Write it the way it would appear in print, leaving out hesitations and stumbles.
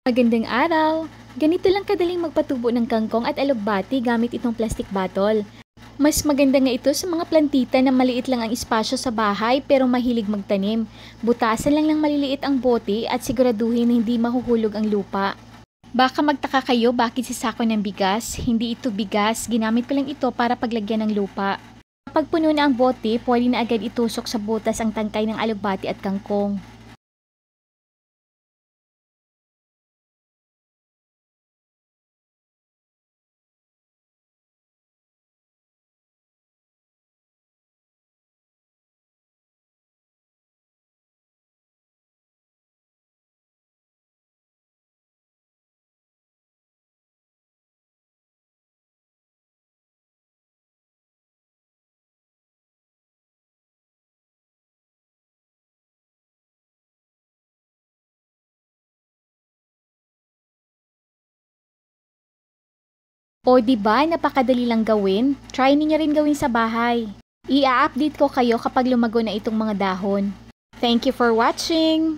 Magandang araw! Ganito lang kadaling magpatubo ng kangkong at alugbati gamit itong plastic bottle. Mas maganda nga ito sa mga plantita na maliit lang ang espasyo sa bahay pero mahilig magtanim. Butasan lang ng maliliit ang bote at siguraduhin na hindi mahuhulog ang lupa. Baka magtaka kayo bakit sisako ng bigas. Hindi ito bigas, ginamit ko lang ito para paglagyan ng lupa. Kapag puno na ang bote, pwede na agad itusok sa butas ang tangkay ng alugbati at kangkong. O di ba napakadali lang gawin? Try niyo rin gawin sa bahay. I-update ko kayo kapag lumago na itong mga dahon. Thank you for watching!